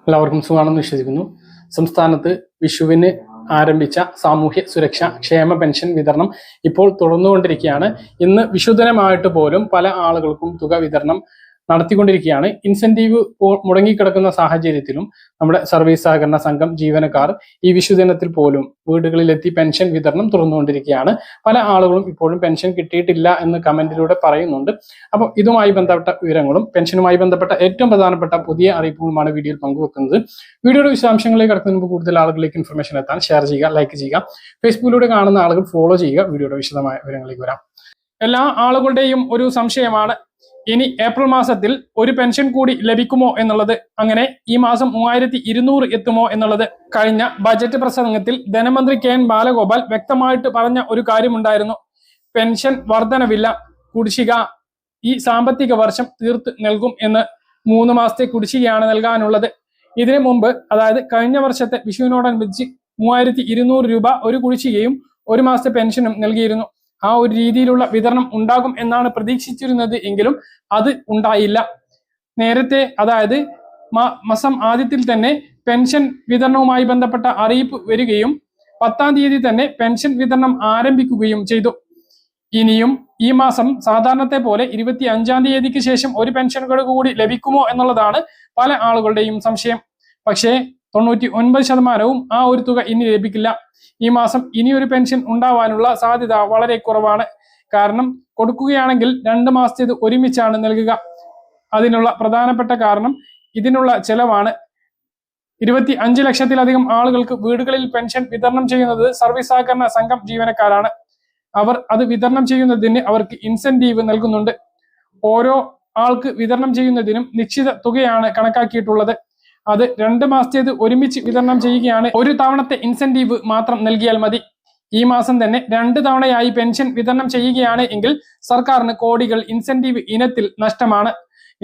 എല്ലാവർക്കും സുഖമാണെന്ന് വിശ്വസിക്കുന്നു. സംസ്ഥാനത്ത് വിഷുവിന് ആരംഭിച്ച സാമൂഹ്യ സുരക്ഷാ ക്ഷേമ പെൻഷൻ വിതരണം ഇപ്പോൾ തുടർന്നുകൊണ്ടിരിക്കുകയാണ്. ഇന്ന് വിഷുദിനമായിട്ട് പോലും പല ആളുകൾക്കും തുക വിതരണം നടത്തിക്കൊണ്ടിരിക്കുകയാണ്. ഇൻസെന്റീവ് മുടങ്ങിക്കിടക്കുന്ന സാഹചര്യത്തിലും നമ്മുടെ സർവീസ് സഹകരണ സംഘം ജീവനക്കാർ ഈ വിഷുദിനത്തിൽ പോലും വീടുകളിലെത്തി പെൻഷൻ വിതരണം തുറന്നുകൊണ്ടിരിക്കുകയാണ്. പല ആളുകളും ഇപ്പോഴും പെൻഷൻ കിട്ടിയിട്ടില്ല എന്ന് കമന്റിലൂടെ പറയുന്നുണ്ട്. അപ്പോൾ ഇതുമായി ബന്ധപ്പെട്ട വിവരങ്ങളും പെൻഷനുമായി ബന്ധപ്പെട്ട ഏറ്റവും പ്രധാനപ്പെട്ട പുതിയ അറിയിപ്പുകളുമാണ് വീഡിയോയിൽ പങ്കുവെക്കുന്നത്. വീഡിയോയുടെ വിശദാംശങ്ങളിലേക്ക് കടക്കുന്നതിന് മുമ്പ് കൂടുതൽ ആളുകളിലേക്ക് ഇൻഫർമേഷൻ എത്താൻ ഷെയർ ചെയ്യുക, ലൈക്ക് ചെയ്യുക. ഫേസ്ബുക്കിലൂടെ കാണുന്ന ആളുകൾ ഫോളോ ചെയ്യുക. വീഡിയോയുടെ വിശദമായ വിവരങ്ങളിലേക്ക് വരാം. എല്ലാ ആളുകളുടെയും ഒരു സംശയമാണ്, ഇനി ഏപ്രിൽ മാസത്തിൽ ഒരു പെൻഷൻ കൂടി ലഭിക്കുമോ എന്നുള്ളത്. അങ്ങനെ ഈ മാസം 3200 എത്തുമോ എന്നുള്ളത്. കഴിഞ്ഞ ബജറ്റ് പ്രസംഗത്തിൽ ധനമന്ത്രി കെ എൻ ബാലഗോപാൽ വ്യക്തമായിട്ട് പറഞ്ഞ ഒരു കാര്യമുണ്ടായിരുന്നു. പെൻഷൻ വർധനവില്ല, കുടിശ്ശിക ഈ സാമ്പത്തിക വർഷം തീർത്ത് നൽകും എന്ന്. 3 മാസത്തെ കുടിശ്ശികയാണ് നൽകാനുള്ളത്. ഇതിനു മുമ്പ്, അതായത് കഴിഞ്ഞ വർഷത്തെ വിഷുവിനോടനുബന്ധിച്ച് 3200 രൂപ ഒരു കുടിശ്ശികയും 1 മാസത്തെ പെൻഷനും നൽകിയിരുന്നു. ആ ഒരു രീതിയിലുള്ള വിതരണം ഉണ്ടാകും എന്നാണ് പ്രതീക്ഷിച്ചിരുന്നത്. എങ്കിലും അത് ഉണ്ടായില്ല. നേരത്തെ, അതായത് മാസം ആദ്യത്തിൽ തന്നെ പെൻഷൻ വിതരണവുമായി ബന്ധപ്പെട്ട അറിയിപ്പ് വരികയും 10-ാം തീയതി തന്നെ പെൻഷൻ വിതരണം ആരംഭിക്കുകയും ചെയ്തു. ഇനിയും ഈ മാസം സാധാരണത്തെ പോലെ 25-ാം തീയതിക്ക് ശേഷം ഒരു പെൻഷനുകൾ കൂടി ലഭിക്കുമോ എന്നുള്ളതാണ് പല ആളുകളുടെയും സംശയം. പക്ഷേ 99% ആ ഒരു തുക ഇനി ലഭിക്കില്ല. ഈ മാസം ഇനിയൊരു പെൻഷൻ ഉണ്ടാവാനുള്ള സാധ്യത വളരെ കുറവാണ്. കാരണം കൊടുക്കുകയാണെങ്കിൽ 2 മാസത്തേത് ഒരുമിച്ചാണ് നൽകുക. അതിനുള്ള പ്രധാനപ്പെട്ട കാരണം ഇതിനുള്ള ചെലവാണ്. 25 ലക്ഷത്തിലധികം ആളുകൾക്ക് വീടുകളിൽ പെൻഷൻ വിതരണം ചെയ്യുന്നത് സർവീസ് സഹകരണ സംഘം ജീവനക്കാരാണ്. അവർ അത് വിതരണം ചെയ്യുന്നതിന് അവർക്ക് ഇൻസെന്റീവ് നൽകുന്നുണ്ട്. ഓരോ ആൾക്ക് വിതരണം ചെയ്യുന്നതിനും നിശ്ചിത തുകയാണ് കണക്കാക്കിയിട്ടുള്ളത്. അത് 2 മാസത്തേത് ഒരുമിച്ച് വിതരണം ചെയ്യുകയാണ്. ഒരു തവണത്തെ ഇൻസെന്റീവ് മാത്രം നൽകിയാൽ മതി. ഈ മാസം തന്നെ 2 തവണയായി പെൻഷൻ വിതരണം ചെയ്യുകയാണ് എങ്കിൽ സർക്കാരിന് കോടികൾ ഇൻസെന്റീവ് ഇനത്തിൽ നഷ്ടമാണ്.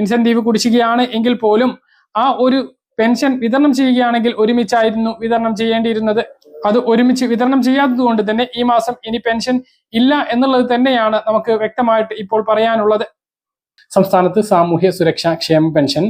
ഇൻസെന്റീവ് കുടിശ്ശികയാണ് എങ്കിൽ പോലും ആ ഒരു പെൻഷൻ വിതരണം ചെയ്യുകയാണെങ്കിൽ ഒരുമിച്ചായിരുന്നു വിതരണം ചെയ്യേണ്ടിയിരുന്നത്. അത് ഒരുമിച്ച് വിതരണം ചെയ്യാത്തത് കൊണ്ട് തന്നെ ഈ മാസം ഇനി പെൻഷൻ ഇല്ല എന്നുള്ളത് തന്നെയാണ് നമുക്ക് വ്യക്തമായിട്ട് ഇപ്പോൾ പറയാനുള്ളത്. സംസ്ഥാനത്ത് സാമൂഹ്യ സുരക്ഷാ ക്ഷേമ പെൻഷൻ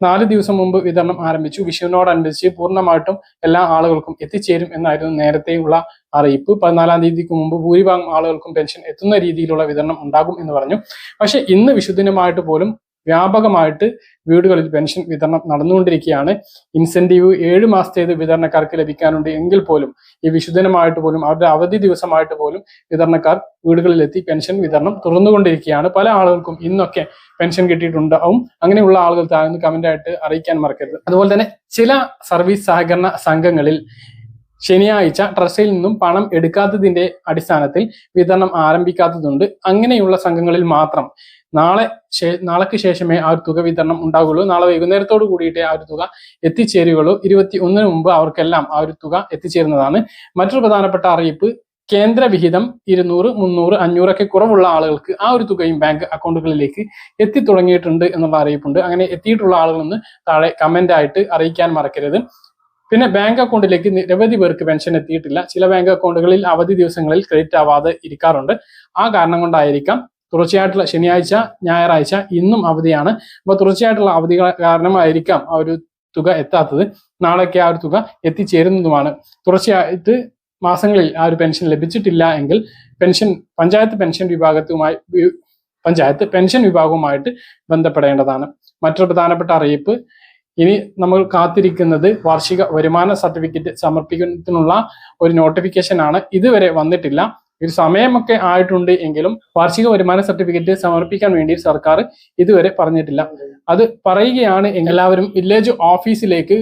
4 ദിവസം മുമ്പ് വിതരണം ആരംഭിച്ചു. വിഷുവിനോടനുബന്ധിച്ച് പൂർണ്ണമായിട്ടും എല്ലാ ആളുകൾക്കും എത്തിച്ചേരും എന്നായിരുന്നു നേരത്തെയുള്ള അറിയിപ്പ്. 14-ാം തീയതിക്ക് മുമ്പ് ഭൂരിഭാഗം ആളുകൾക്കും പെൻഷൻ എത്തുന്ന രീതിയിലുള്ള വിതരണം ഉണ്ടാകും എന്ന് പറഞ്ഞു. പക്ഷെ ഇന്ന് വിഷുദിനമായിട്ട് പോലും വ്യാപകമായിട്ട് വീടുകളിൽ പെൻഷൻ വിതരണം നടന്നുകൊണ്ടിരിക്കുകയാണ്. ഇൻസെന്റീവ് 7 മാസത്തേത് വിതരണക്കാർക്ക് ലഭിക്കാനുണ്ട് എങ്കിൽ പോലും ഈ വിഷുദിനമായിട്ട് പോലും അവരുടെ അവധി ദിവസമായിട്ട് പോലും വിതരണക്കാർ വീടുകളിലെത്തി പെൻഷൻ വിതരണം തുറന്നുകൊണ്ടിരിക്കുകയാണ്. പല ആളുകൾക്കും ഇന്നൊക്കെ പെൻഷൻ കിട്ടിയിട്ടുണ്ടാവും. അങ്ങനെയുള്ള ആളുകൾ താഴ്ന്ന് കമന്റായിട്ട് അറിയിക്കാൻ മറക്കരുത്. അതുപോലെ തന്നെ ചില സർവീസ് സഹകരണ സംഘങ്ങളിൽ ശനിയാഴ്ച ട്രസ്റ്റിൽ നിന്നും പണം എടുക്കാത്തതിന്റെ അടിസ്ഥാനത്തിൽ വിതരണം ആരംഭിക്കാത്തതുണ്ട്. അങ്ങനെയുള്ള സംഘങ്ങളിൽ മാത്രം നാളേക്ക് ശേഷമേ ആ ഒരു തുക വിതരണം ഉണ്ടാകുള്ളൂ. നാളെ വൈകുന്നേരത്തോട് കൂടിയിട്ടേ ആ ഒരു തുക എത്തിച്ചേരുകയുള്ളൂ. 21-ന് മുമ്പ് അവർക്കെല്ലാം ആ ഒരു തുക എത്തിച്ചേരുന്നതാണ്. മറ്റൊരു പ്രധാനപ്പെട്ട അറിയിപ്പ്, കേന്ദ്ര വിഹിതം 200, 300, 500 ഒക്കെ കുറവുള്ള ആളുകൾക്ക് ആ ഒരു തുകയും ബാങ്ക് അക്കൗണ്ടുകളിലേക്ക് എത്തി തുടങ്ങിയിട്ടുണ്ട് എന്നുള്ള അറിയിപ്പുണ്ട്. അങ്ങനെ എത്തിയിട്ടുള്ള ആളുകളൊന്ന് താഴെ കമന്റ് ആയിട്ട് അറിയിക്കാൻ മറക്കരുത്. പിന്നെ ബാങ്ക് അക്കൗണ്ടിലേക്ക് നിരവധി പേർക്ക് പെൻഷൻ എത്തിയിട്ടില്ല. ചില ബാങ്ക് അക്കൗണ്ടുകളിൽ അവധി ദിവസങ്ങളിൽ ക്രെഡിറ്റ് ആവാതെ ഇരിക്കാറുണ്ട്. ആ കാരണം കൊണ്ടായിരിക്കാം തുടർച്ചയായിട്ടുള്ള ശനിയാഴ്ച, ഞായറാഴ്ച ഇന്നും അവധിയാണ്. അപ്പോൾ തുടർച്ചയായിട്ടുള്ള അവധി കാരണമായിരിക്കാം ആ ഒരു തുക എത്താത്തത്. നാളേക്ക് ആ ഒരു തുക എത്തിച്ചേരുന്നതുമാണ്. തുടർച്ചയായിട്ട് മാസങ്ങളിൽ ആ ഒരു പെൻഷൻ ലഭിച്ചിട്ടില്ല എങ്കിൽ പഞ്ചായത്ത് പെൻഷൻ വിഭാഗവുമായിട്ട് ബന്ധപ്പെടേണ്ടതാണ്. മറ്റൊരു പ്രധാനപ്പെട്ട അറിയിപ്പ്, ഇനി നമ്മൾ കാത്തിരിക്കുന്നത് വാർഷിക വരുമാന സർട്ടിഫിക്കറ്റ് സമർപ്പിക്കുന്നതിനുള്ള ഒരു നോട്ടിഫിക്കേഷൻ ആണ്. ഇതുവരെ വന്നിട്ടില്ല. ഒരു സമയമൊക്കെ ആയിട്ടുണ്ട് എങ്കിലും വാർഷിക വരുമാന സർട്ടിഫിക്കറ്റ് സമർപ്പിക്കാൻ വേണ്ടി സർക്കാർ ഇതുവരെ പറഞ്ഞിട്ടില്ല. അത് പറയുകയാണ് എല്ലാവരും വില്ലേജ് ഓഫീസിലേക്ക്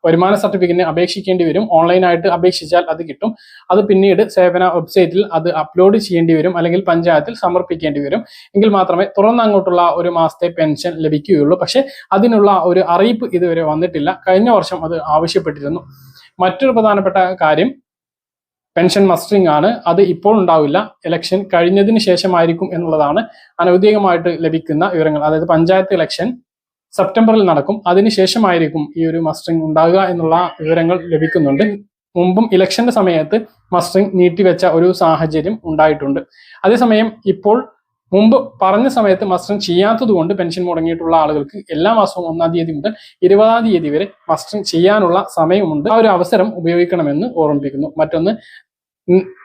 വരുമാന സർട്ടിഫിക്കറ്റിന് അപേക്ഷിക്കേണ്ടി വരും. ഓൺലൈനായിട്ട് അപേക്ഷിച്ചാൽ അത് കിട്ടും. അത് പിന്നീട് സേവന വെബ്സൈറ്റിൽ അത് അപ്ലോഡ് ചെയ്യേണ്ടി വരും, അല്ലെങ്കിൽ പഞ്ചായത്തിൽ സമർപ്പിക്കേണ്ടി വരും. എങ്കിൽ മാത്രമേ അങ്ങോട്ടുള്ള 1 മാസത്തെ പെൻഷൻ ലഭിക്കുകയുള്ളൂ. പക്ഷെ അതിനുള്ള ഒരു അറിയിപ്പ് ഇതുവരെ വന്നിട്ടില്ല. കഴിഞ്ഞ വർഷം അത് ആവശ്യപ്പെട്ടിരുന്നു. മറ്റൊരു പ്രധാനപ്പെട്ട കാര്യം, പെൻഷൻ മസ്റ്ററിംഗ് ആണ്. അത് ഇപ്പോൾ ഉണ്ടാവില്ല, ഇലക്ഷൻ കഴിഞ്ഞതിന് ശേഷമായിരിക്കും എന്നുള്ളതാണ് അനൗദ്യോഗികമായിട്ട് ലഭിക്കുന്ന വിവരങ്ങൾ. അതായത് പഞ്ചായത്ത് ഇലക്ഷൻ സെപ്റ്റംബറിൽ നടക്കും, അതിനുശേഷമായിരിക്കും ഈ ഒരു മസ്റ്ററിംഗ് ഉണ്ടാകുക എന്നുള്ള വിവരങ്ങൾ ലഭിക്കുന്നുണ്ട്. മുമ്പും ഇലക്ഷന്റെ സമയത്ത് മസ്റ്ററിംഗ് നീട്ടിവെച്ച ഒരു സാഹചര്യം ഉണ്ടായിട്ടുണ്ട്. അതേസമയം ഇപ്പോൾ മുമ്പ് പറഞ്ഞ സമയത്ത് മസ്റ്ററിംഗ് ചെയ്യാത്തത് കൊണ്ട് പെൻഷൻ മുടങ്ങിയിട്ടുള്ള ആളുകൾക്ക് എല്ലാ മാസവും 1-ാം തീയതി മുതൽ 20-ാം തീയതി വരെ മസ്റ്ററിംഗ് ചെയ്യാനുള്ള സമയമുണ്ട്. ആ ഒരു അവസരം ഉപയോഗിക്കണമെന്ന് ഓർമ്മിപ്പിക്കുന്നു. മറ്റൊന്ന്,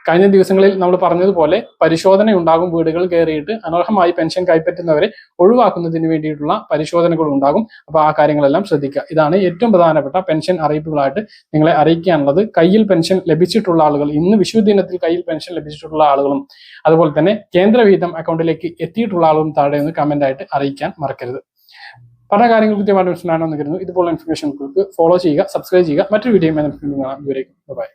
കഴിഞ്ഞ ദിവസങ്ങളിൽ നമ്മൾ പറഞ്ഞതുപോലെ പരിശോധന ഉണ്ടാകും. വീടുകൾ കയറിയിട്ട് അനർഹമായി പെൻഷൻ കൈപ്പറ്റുന്നവരെ ഒഴിവാക്കുന്നതിന് വേണ്ടിയിട്ടുള്ള പരിശോധനകൾ ഉണ്ടാകും. അപ്പോൾ ആ കാര്യങ്ങളെല്ലാം ശ്രദ്ധിക്കുക. ഇതാണ് ഏറ്റവും പ്രധാനപ്പെട്ട പെൻഷൻ അറിയിപ്പുകളായിട്ട് നിങ്ങളെ അറിയിക്കാനുള്ളത്. കയ്യിൽ പെൻഷൻ ലഭിച്ചിട്ടുള്ള ആളുകൾ, ഇന്ന് വിഷു ദിനത്തിൽ കയ്യിൽ പെൻഷൻ ലഭിച്ചിട്ടുള്ള ആളുകളും അതുപോലെ തന്നെ കേന്ദ്രവിഹിതം അക്കൗണ്ടിലേക്ക് എത്തിയിട്ടുള്ള ആളുകളും താഴെ ഒന്ന് കമന്റ് ആയിട്ട് അറിയിക്കാൻ മറക്കരുത്. പല കാര്യങ്ങൾ കൃത്യമായിട്ട് മനസ്സിലാണെന്ന് കരുതുന്നു. ഇതുപോലുള്ള ഇൻഫർമേഷനുകൾക്ക് ഫോളോ ചെയ്യുക, സബ്സ്ക്രൈബ് ചെയ്യുക. മറ്റൊരു വീഡിയോ നമുക്ക് കാണാം. ഇതുവരേക്കും ബൈ.